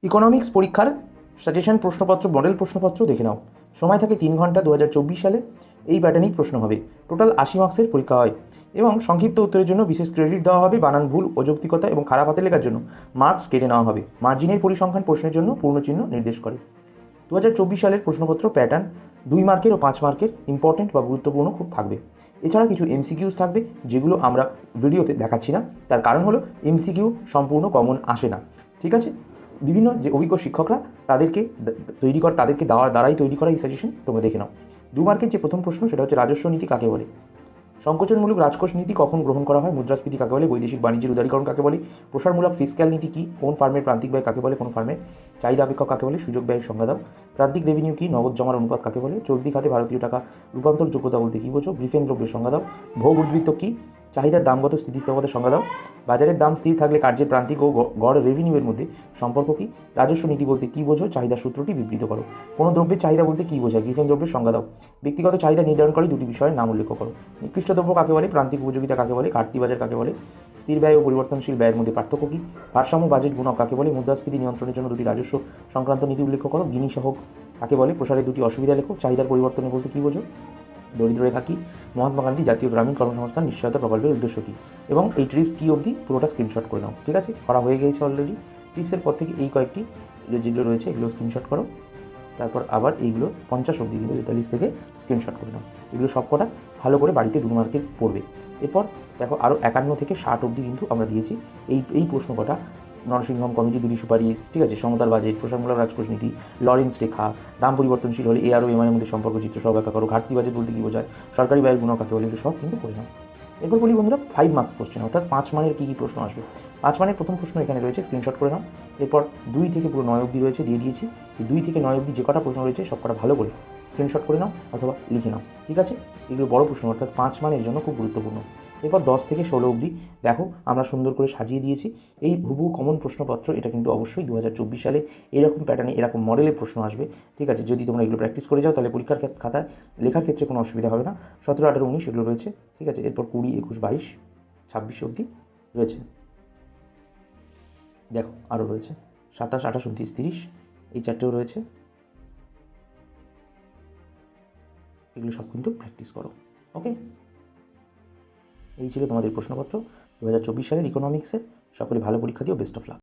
Economics পরীক্ষার suggestion প্রশ্নপত্র model প্রশ্নপত্র দেখে নাও। সময় থাকে 3 ঘন্টা। 2024 সালে এই প্যাটার্নেই প্রশ্ন হবে। টোটাল 80 মার্কসের পরীক্ষা হয় এবং সংক্ষিপ্ত উত্তরের জন্য বিশেষ ক্রেডিট দেওয়া হবে। বানান ভুল, অযৌক্তিকতা এবং খারাপ হাতে লেখার জন্য মার্কস কেটে নেওয়া হবে। মার্জিনের পরিসংখ্যান প্রশ্নের জন্য পূর্ণচিহ্ন নির্দেশ করে। 2024 সালের প্রশ্নপত্র প্যাটার্ন 2 মার্কের ও 5 মার্কের ইম্পর্টেন্ট বা গুরুত্বপূর্ণ খুব থাকবে। এছাড়া কিছু এমসিকিউস থাকবে যেগুলো আমরা ভিডিওতে দেখাচ্ছি না, তার কারণ হলো এমসিকিউ সম্পূর্ণ কমন আসে না। ঠিক আছে, বিভিন্ন যে অভিজ্ঞ শিক্ষকরা তাদেরকে তাদেরকে দ্বারাই তৈরি করা এই সাজেশন তোমরা দেখে নাও। 2 মার্কের যে প্রথম প্রশ্ন সেটা হচ্ছে রাজস্ব নীতি কাকে বলে। সংকোচনমূলক রাজকোষ নীতি কখন গ্রহণ করা হয়। মুদ্রাস্ফীতি কাকে বলে। বৈদেশিক বাণিজ্যের উদারীকরণ কাকে বলে। প্রসারমূলক ফিসক্যাল নীতি কী। কোন ফার্মের প্রান্তিক ব্যয় কাকে বলে। কোন ফার্মের চাহিদা অপেক্ষক কাকে বলে। সুযোগ ব্যয়ের সংজ্ঞা দাও। প্রান্তিক রেভিনিউ কী। নগদ জমার অনুপাত কাকে বলে। চলতি খাতে ভারতীয় টাকা রূপান্তর যোগ্যতা বলতে কী বোঝো। গ্রিফেন দ্রব্যের সংজ্ঞা দাও। ভোগ উদ্বৃত্ত কী। চাহিদার দামগত স্থিতিস্থাপকতার সংজ্ঞা দাও। বাজারের দাম স্থির থাকলে কার্যের প্রান্তিক ও গড় রেভিনিউয়ের মধ্যে সম্পর্ক কী। রাজস্ব নীতি বলতে কী বোঝো। চাহিদা সূত্রটি বিবৃত করো। কোনো দ্রব্যের চাহিদা বলতে কী বোঝায়। গ্রিফেন দ্রব্যের সংজ্ঞা দাও। ব্যক্তিগত চাহিদা নির্ধারণকারী দুটি বিষয়ের নাম উল্লেখ করো। নিকৃষ্ট দ্রব্য কাকে বলে। প্রান্তিক উপযোগিতা কাকে বলে। ঘাটতি বাজার কাকে বলে। স্থির ব্যয় ও পরিবর্তনশীল ব্যয়ের মধ্যে পার্থক্য কী। ভারসাম্য বাজেট গুণক কাকে বলে। মুদ্রাস্ফীতি নিয়ন্ত্রণের জন্য দুটি রাজস্ব সংক্রান্ত নীতি উল্লেখ করো। গিনি সহগ কাকে বলে। প্রসারের দুটি অসুবিধা লেখো। চাহিদার পরিবর্তনে বলতে কী বোঝো। দরিদ্র রেখা কী। মহাত্মা গান্ধী জাতীয় গ্রামীণ কর্মসংস্থান নিশ্চয়তা প্রকল্পের উদ্দেশ্য কী। এবং এই ট্রিপস কী অবধি পুরোটা স্ক্রিনশট করে নাও। ঠিক আছে, করা হয়ে গিয়েছে অলরেডি। টিপসের পর থেকে এই কয়েকটি যেগুলো রয়েছে এগুলো স্ক্রিনশট করো। তারপর আবার এইগুলো 50 অবধি কিন্তু 43 থেকে স্ক্রিনশট করে নাও। এগুলো সব কটা ভালো করে বাড়িতে 2 মার্কের পড়বে। এরপর দেখো আরও 51 থেকে 60 অবধি কিন্তু আমরা দিয়েছি এই প্রশ্ন কটা। নরসিংহম কমিটি দুটি সুপারিশ, ঠিক আছে, সমতার বাজেট, প্রসারমূলক রাজকোষ নীতি, লরেন্স রেখা, দাম পরিবর্তনশীল হলে এআর ও এমআর মধ্যে সম্পর্ক চিত্র সহ ব্যাখ্যা করো। ঘাটতি বাজেট বলতে কী বোঝায়। সরকারি ব্যয়ের গুণক কাকে বলে। এগুলো সব কিন্তু করে নাও। এরপর বলি বন্ধুরা 5 মার্কস কোশ্চেন, অর্থাৎ 5 মানের কী কী প্রশ্ন আসবে। 5 মানের প্রথম প্রশ্ন এখানে রয়েছে, স্ক্রিনশট করে নাও। এরপর 2 থেকে পুরো 9 অবধি রয়েছে, দিয়ে দিয়েছি। এই 2 থেকে 9 অবধি যে কটা প্রশ্ন রয়েছে সব কটা ভালো করে স্ক্রিনশট করে নাও অথবা লিখে নাও। ঠিক আছে, এগুলো বড় প্রশ্ন, অর্থাৎ 5 মানের জন্য খুব গুরুত্বপূর্ণ। এরপর 10 থেকে 16 অবধি দেখো আমরা সুন্দর করে সাজিয়ে দিয়েছি এই হুবহু কমন প্রশ্নপত্র। এটা কিন্তু অবশ্যই 2024 সালে এরকম প্যাটার্নে এরকম মডেলের প্রশ্ন আসবে। ঠিক আছে, যদি তোমরা এগুলো প্র্যাকটিস করে যাও তাহলে পরীক্ষার খাতায় লেখার ক্ষেত্রে কোনো অসুবিধা হবে না। 17, 18, 19 এগুলো রয়েছে। ঠিক আছে, এরপর 20, 21, 22, 26 অবধি রয়েছে। দেখো আরও রয়েছে 27, 28, 29, 30, এই চারটেও রয়েছে। এগুলো সব কিন্তু প্র্যাকটিস করো। ওকে, এই ছিল তোমাদের প্রশ্নপত্র 2024 সালের ইকোনমিক্সের। সকলে ভালো পরীক্ষা দিও। Best of luck.